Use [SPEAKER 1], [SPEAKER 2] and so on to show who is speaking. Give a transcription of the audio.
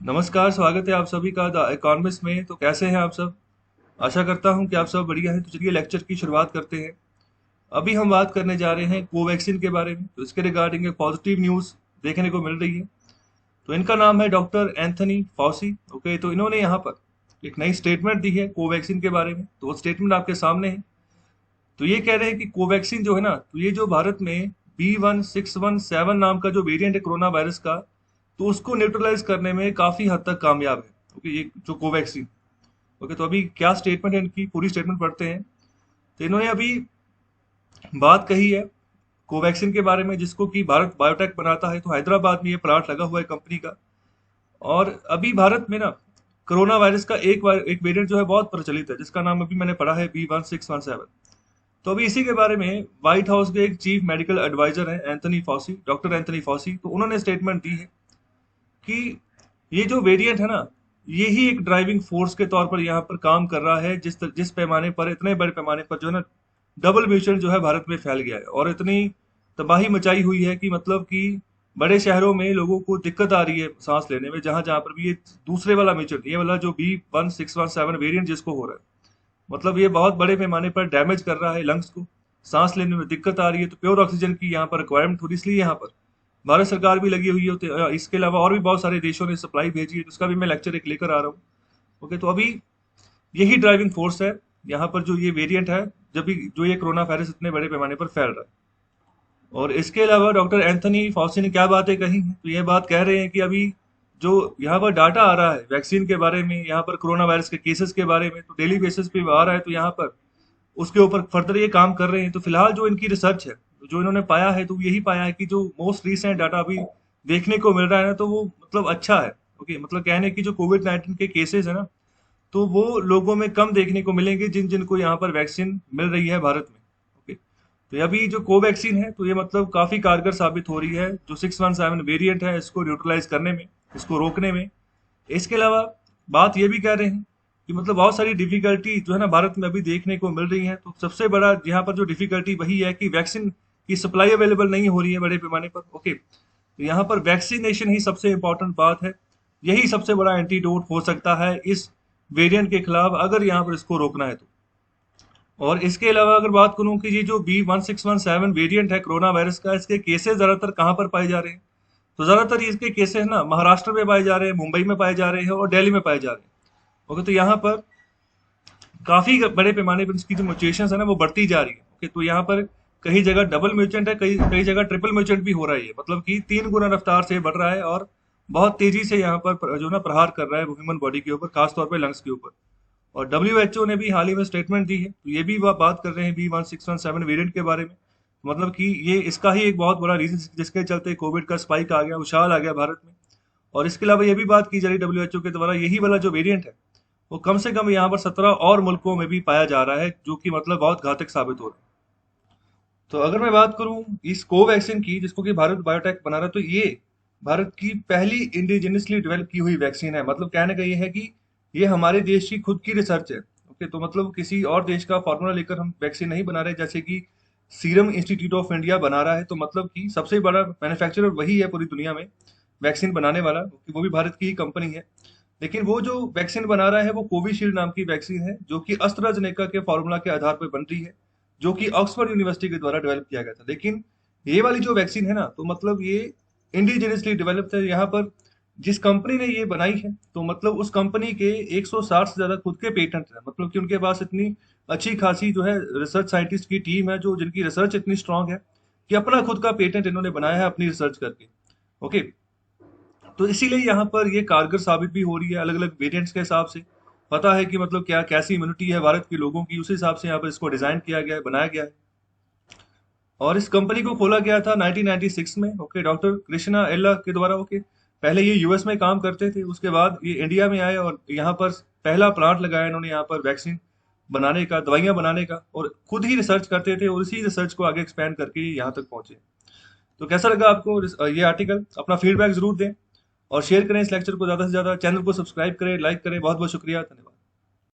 [SPEAKER 1] नमस्कार, स्वागत है आप सभी का द इकोनॉमिस्ट में। तो कैसे हैं आप सब? आशा करता हूं कि आप सब बढ़िया हैं। तो चलिए लेक्चर की शुरुआत करते हैं। अभी हम बात करने जा रहे हैं कोवैक्सीन के बारे में। तो इसके रिगार्डिंग एक पॉजिटिव न्यूज़ देखने को मिल रही है। तो इनका नाम है डॉक्टर एंथनी फॉसी। ओके, तो इन्होंने यहाँ पर एक नई स्टेटमेंट दी है कोवैक्सीन के बारे में। तो वो स्टेटमेंट आपके सामने है। तो ये कह रहे हैं कि कोवैक्सीन जो है ना, तो ये जो भारत में B1617 नाम का जो वेरिएंट है कोरोना वायरस का, तो उसको न्यूट्रलाइज करने में काफी हद तक कामयाब है। ओके, ये जो कोवैक्सीन। ओके, तो अभी क्या स्टेटमेंट है इनकी, पूरी स्टेटमेंट पढ़ते हैं। तो इन्होंने अभी बात कही है कोवैक्सीन के बारे में, जिसको कि भारत बायोटेक बनाता है। तो हैदराबाद में ये प्लांट लगा हुआ है कंपनी का। और अभी भारत में ना कोरोना वायरस का एक वेरिएंट जो है बहुत प्रचलित है, जिसका नाम अभी मैंने पढ़ा है B1617। तो अभी इसी के बारे में व्हाइट हाउस के एक चीफ मेडिकल एडवाइजर हैं Anthony Fauci, doctor Anthony Fauci. तो उन्होंने स्टेटमेंट दी है कि ये जो वेरिएंट है ना, ये ही एक ड्राइविंग फोर्स के तौर पर यहाँ पर काम कर रहा है। जिस पैमाने पर, इतने बड़े पैमाने पर जो है ना, डबल म्यूटेंट जो है भारत में फैल गया है और इतनी तबाही मचाई हुई है कि मतलब कि बड़े शहरों में लोगों को दिक्कत आ रही है सांस लेने में, जहां जहां पर भी ये दूसरे वाला म्यूटेंट, ये वाला जो B1617 वेरिएंट जिसको हो रहा है, मतलब ये बहुत बड़े पैमाने पर डैमेज कर रहा है लंग्स को। सांस लेने में दिक्कत आ रही है। तो प्योर ऑक्सीजन की यहाँ पर रिक्वायरमेंट हो रही, इसलिए यहाँ पर भारत सरकार भी लगी हुई है। तो इसके अलावा और भी बहुत सारे देशों ने सप्लाई भेजी है, तो उसका भी मैं लेक्चर एक लेकर आ रहा हूँ। ओके, तो अभी यही ड्राइविंग फोर्स है यहाँ पर, जो ये वेरिएंट है, जब भी जो ये कोरोना वायरस इतने बड़े पैमाने पर फैल रहा है। और इसके अलावा डॉक्टर एंथनी फॉसी ने क्या बातें कही हैं, तो ये बात कह रहे हैं कि अभी जो यहाँ पर डाटा आ रहा है वैक्सीन के बारे में, यहाँ पर कोरोना वायरस के केसेस के बारे में, तो डेली बेसिस पे आ रहा है। तो यहाँ पर उसके ऊपर फर्दर ये काम कर रहे हैं। तो फिलहाल जो इनकी रिसर्च है, जो इन्होंने पाया है, तो यही पाया है कि जो मोस्ट रिसेंट डाटा अभी देखने को मिल रहा है ना, तो वो मतलब अच्छा है। ओके, मतलब कहने की जो कोविड-19 के केसेस है ना, तो वो लोगों में कम देखने को मिलेंगे जिन जिनको यहाँ पर वैक्सीन मिल रही है भारत में। ओके, तो ये अभी जो कोवैक्सीन है, तो ये मतलब काफी कारगर साबित हो रही है जो 617 वेरिएंट है, इसको न्यूट्रलाइज करने में, इसको रोकने में। इसके अलावा बात ये भी कह रहे हैं कि मतलब बहुत सारी डिफिकल्टी जो है ना भारत में अभी देखने को मिल रही है। तो सबसे बड़ा यहाँ पर जो डिफिकल्टी वही है कि वैक्सीन की सप्लाई अवेलेबल नहीं हो रही है बड़े पैमाने पर। ओके, तो यहाँ पर वैक्सीनेशन ही सबसे इंपॉर्टेंट बात है। यही सबसे बड़ा एंटीडोट हो सकता है इस वेरिएंट के खिलाफ, अगर यहाँ पर इसको रोकना है तो। और इसके अलावा अगर बात करूं कि ये जो B1617 वेरिएंट है कोरोना वायरस का, इसके केसेस ज्यादातर कहाँ पर पाए जा रहे हैं, तो ज्यादातर इसके केसेस ना महाराष्ट्र में पाए जा रहे हैं, मुंबई में पाए जा रहे हैं और दिल्ली में पाए जा रहे हैं। ओके, तो यहाँ पर काफी बड़े पैमाने पर इसकी जो म्यूटेशन है ना, वो बढ़ती जा रही है। ओके, तो यहाँ पर कई जगह डबल म्यूटेंट है, कई कई जगह ट्रिपल म्यूटेंट भी हो रहा है। ये मतलब कि 3 गुना रफ्तार से बढ़ रहा है और बहुत तेजी से यहाँ पर जो ना प्रहार कर रहा है ह्यूमन बॉडी के ऊपर, खासतौर पर लंग्स के ऊपर। और WHO ने भी हाल ही में स्टेटमेंट दी है, तो ये भी वह बात कर रहे हैं B1617 वेरिएंट के बारे में। मतलब कि ये इसका ही एक बहुत बड़ा रीजन जिसके चलते कोविड का स्पाइक आ गया, उछाल आ गया भारत में। और इसके अलावा ये भी बात की जा रही WHO के द्वारा, यही वाला जो वेरिएंट है, वो कम से कम यहाँ पर 17 और मुल्कों में भी पाया जा रहा है, जो कि मतलब बहुत घातक साबित हो रहा है। तो अगर मैं बात करूं इस कोवैक्सीन की, जिसको कि भारत बायोटेक बना रहा है, तो ये भारत की पहली इंडिजिनसली डेवलप की हुई वैक्सीन है। मतलब कहने का ये है कि ये हमारे देश की खुद की रिसर्च है। ओके, तो मतलब किसी और देश का फॉर्मूला लेकर हम वैक्सीन नहीं बना रहे, जैसे कि सीरम इंस्टीट्यूट ऑफ इंडिया बना रहा है। तो मतलब कि सबसे बड़ा मैन्युफैक्चरर वही है पूरी दुनिया में वैक्सीन बनाने वाला, कि वो भी भारत की ही कंपनी है। लेकिन वो जो वैक्सीन बना रहा है वो कोविशील्ड नाम की वैक्सीन है, जो कि अस्ट्राजेनेका के फॉर्मूला के आधार पर बन रही है, जो कि ऑक्सफोर्ड यूनिवर्सिटी के द्वारा डेवलप किया गया था। लेकिन ये वाली जो वैक्सीन है ना, तो मतलब ये इंडिजिनियसली डेवलप्ड है। यहाँ पर जिस कंपनी ने ये बनाई है, तो मतलब उस कंपनी के 160 से ज्यादा खुद के पेटेंट है। मतलब कि उनके पास इतनी अच्छी खासी जो है रिसर्च साइंटिस्ट की टीम है, जो जिनकी रिसर्च इतनी स्ट्रांग है कि अपना खुद का पेटेंट इन्होंने बनाया है अपनी रिसर्च करके। ओके, तो इसीलिए यहाँ पर ये कारगर साबित भी हो रही है अलग अलग वेरिएंट्स के हिसाब से। पता है कि मतलब क्या कैसी इम्यूनिटी है भारत के लोगों की, उस हिसाब से यहाँ पर इसको डिजाइन किया गया है, बनाया गया है। और इस कंपनी को खोला गया था 1996 में। ओके, डॉक्टर कृष्णा एल्ला के द्वारा। ओके, पहले ये यूएस में काम करते थे, उसके बाद ये इंडिया में आए और यहाँ पर पहला प्लांट लगाया इन्होंने, यहाँ पर वैक्सीन बनाने का, दवाइयां बनाने का, और खुद ही रिसर्च करते थे और इसी रिसर्च को आगे एक्सपेंड करके यहाँ तक पहुंचे। तो कैसा लगा आपको ये आर्टिकल? अपना फीडबैक जरूर दें और शेयर करें इस लेक्चर को ज्यादा से ज्यादा। चैनल को सब्सक्राइब करें, लाइक करें। बहुत बहुत शुक्रिया, धन्यवाद।